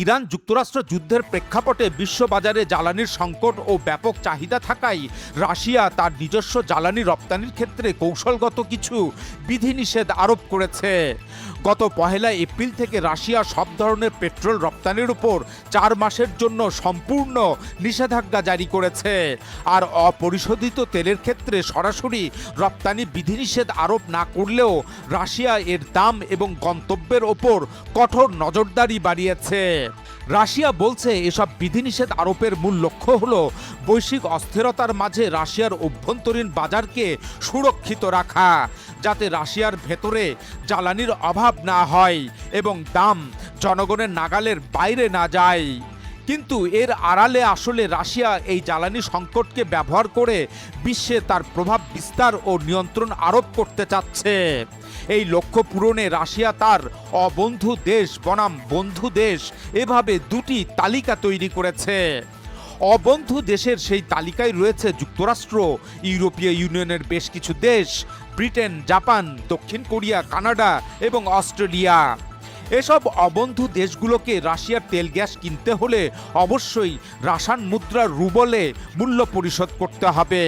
Iran যুক্তরাষ্ট্র যুদ্ধের প্রেক্ষাপটে বিশ্ববাজারে জ্বালানির সংকট ও ব্যাপক চাহিদা থাকায় রাশিয়া তার নিজস্ব জ্বালানি রপ্তানির ক্ষেত্রে কৌশলগত কিছু বিধিনিষেধ আরোপ করেছে। গত 1 এপ্রিল থেকে রাশিয়া সব ধরনের পেট্রোল রপ্তানির উপর 4 মাসের জন্য সম্পূর্ণ নিষেধাজ্ঞা জারি করেছে। আর অপরিশোধিত তেলের ক্ষেত্রে সরাসরি রপ্তানি বিধিনিষেধ আরোপ না করলেও রাশিয়া এর দাম এবং গন্তব্যের ওপর কঠোর নজরদারি বাড়িয়েছে। রাশিয়া বলছে এসব বিধিনিষেধ আরোপের মূল লক্ষ্য হল বৈশ্বিক অস্থিরতার মাঝে রাশিয়ার অভ্যন্তরীণ বাজারকে সুরক্ষিত রাখা, যাতে রাশিয়ার ভেতরে জ্বালানির অভাব না হয় এবং দাম জনগণের নাগালের বাইরে না যায়। কিন্তু এর আড়ালে আসলে রাশিয়া এই জ্বালানি সংকটকে ব্যবহার করে বিশ্বে তার প্রভাব বিস্তার ও নিয়ন্ত্রণ আরোপ করতে চাচ্ছে। এই লক্ষ্য পূরণে রাশিয়া তার অবন্ধু দেশ বনাম বন্ধু দেশ এভাবে দুটি তালিকা তৈরি করেছে। অবন্ধু দেশের সেই তালিকায় রয়েছে যুক্তরাষ্ট্র, ইউরোপীয় ইউনিয়নের বেশ কিছু দেশ, ব্রিটেন, জাপান, দক্ষিণ কোরিয়া, কানাডা এবং অস্ট্রেলিয়া। এসব অবন্ধু দেশগুলোকে রাশিয়ার তেল গ্যাস কিনতে হলে অবশ্যই রাশান মুদ্রা রুবলে মূল্য পরিশোধ করতে হবে।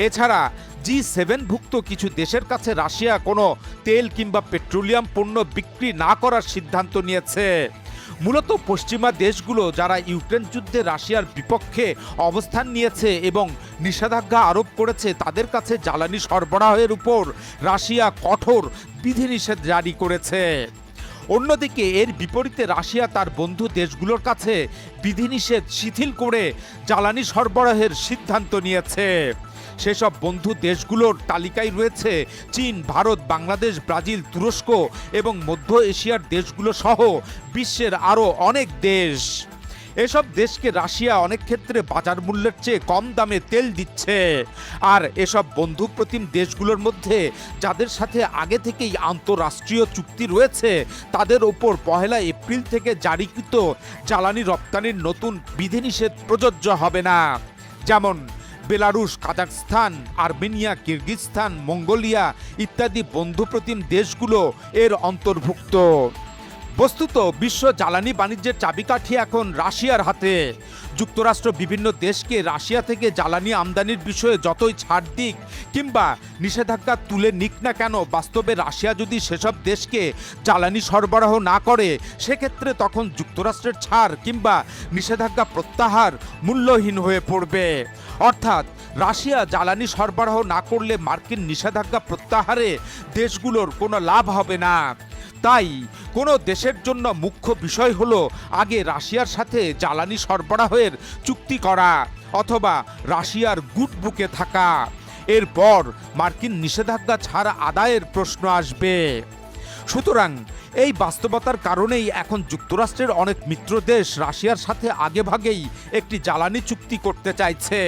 এছাড়া G7ভুক্ত কিছু দেশের কাছে রাশিয়া কোনো তেল কিংবা পেট্রোলিয়াম পণ্য বিক্রি না করার সিদ্ধান্ত নিয়েছে। মূলত পশ্চিমা দেশগুলো যারা ইউক্রেন যুদ্ধে রাশিয়ার বিপক্ষে অবস্থান নিয়েছে এবং নিষেধাজ্ঞা আরোপ করেছে, তাদের কাছে জ্বালানি সরবরাহের উপর রাশিয়া কঠোর বিধিনিষেধ জারি করেছে। অন্যদিকে এর বিপরীতে রাশিয়া তার বন্ধু দেশগুলোর কাছে বিধিনিষেধ শিথিল করে জ্বালানি সরবরাহের সিদ্ধান্ত নিয়েছে। সেসব বন্ধু দেশগুলোর তালিকায় রয়েছে চীন, ভারত, বাংলাদেশ, ব্রাজিল, তুরস্ক এবং মধ্য এশিয়ার দেশগুলো সহ বিশ্বের আরও অনেক দেশ। এসব দেশকে রাশিয়া অনেক ক্ষেত্রে বাজার মূল্যের চেয়ে কম দামে তেল দিচ্ছে। আর এসব বন্ধুপ্রতিম দেশগুলোর মধ্যে যাদের সাথে আগে থেকেই আন্তঃরাষ্ট্রীয় চুক্তি রয়েছে, তাদের ওপর 1 এপ্রিল থেকে জারিকৃত জ্বালানি রপ্তানির নতুন বিধিনিষেধ প্রযোজ্য হবে না। যেমন বেলারুশ, কাজাখস্তান, আর্মেনিয়া, কিরগিজস্তান, মঙ্গোলিয়া ইত্যাদি বন্ধুপ্রতিম দেশগুলো এর অন্তর্ভুক্ত। বস্তুত বিশ্ব জ্বালানি বাণিজ্যের চাবিকাঠি এখন রাশিয়ার হাতে। যুক্তরাষ্ট্র বিভিন্ন দেশকে রাশিয়া থেকে জ্বালানি আমদানির বিষয়ে যতই ছাড় দিক কিংবা নিষেধাজ্ঞা তুলে নিক না কেন, বাস্তবে রাশিয়া যদি সেসব দেশকে জ্বালানি সরবরাহ না করে, সেক্ষেত্রে তখন যুক্তরাষ্ট্রের ছাড় কিংবা নিষেধাজ্ঞা প্রত্যাহার মূল্যহীন হয়ে পড়বে। অর্থাৎ রাশিয়া জ্বালানি সরবরাহ না করলে মার্কিন নিষেধাজ্ঞা প্রত্যাহারে দেশগুলোর কোনো লাভ হবে না। তাই কোনো দেশের জন্য মুখ্য বিষয় হলো আগে রাশিয়ার সাথে জ্বালানি সরবরাহের চুক্তি করা অথবা রাশিয়ার গুড বুকে থাকা। এরপর মার্কিন নিষেধাজ্ঞা ছাড় আদায়ের প্রশ্ন আসবে। সুতরাং এই বাস্তবতার কারণেই এখন যুক্তরাষ্ট্রের অনেক মিত্র দেশ রাশিয়ার সাথে আগেভাগেই একটি জ্বালানি চুক্তি করতে চাইছে।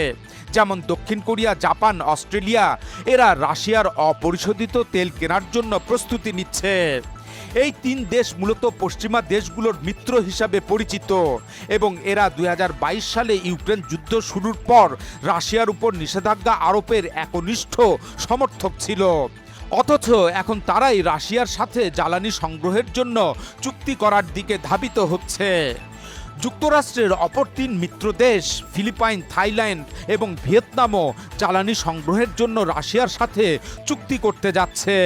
যেমন দক্ষিণ কোরিয়া, জাপান, অস্ট্রেলিয়া এরা রাশিয়ার অপরিশোধিত তেল কেনার জন্য প্রস্তুতি নিচ্ছে। এই 3 দেশ মূলত পশ্চিমা দেশগুলোর মিত্র হিসাবে পরিচিত এবং এরা 2022 সালে ইউক্রেন যুদ্ধ শুরুর পর রাশিয়ার উপর নিষেধাজ্ঞা আরোপের একনিষ্ঠ সমর্থক ছিল। অথচ এখন তারাই রাশিয়ার সাথে জ্বালানি সংগ্রহের জন্য চুক্তি করার দিকে ধাবিত হচ্ছে। যুক্তরাষ্ট্রের অপর 3 মিত্র দেশ ফিলিপাইন, থাইল্যান্ড এবং ভিয়েতনামও জ্বালানি সংগ্রহের জন্য রাশিয়ার সাথে চুক্তি করতে যাচ্ছে।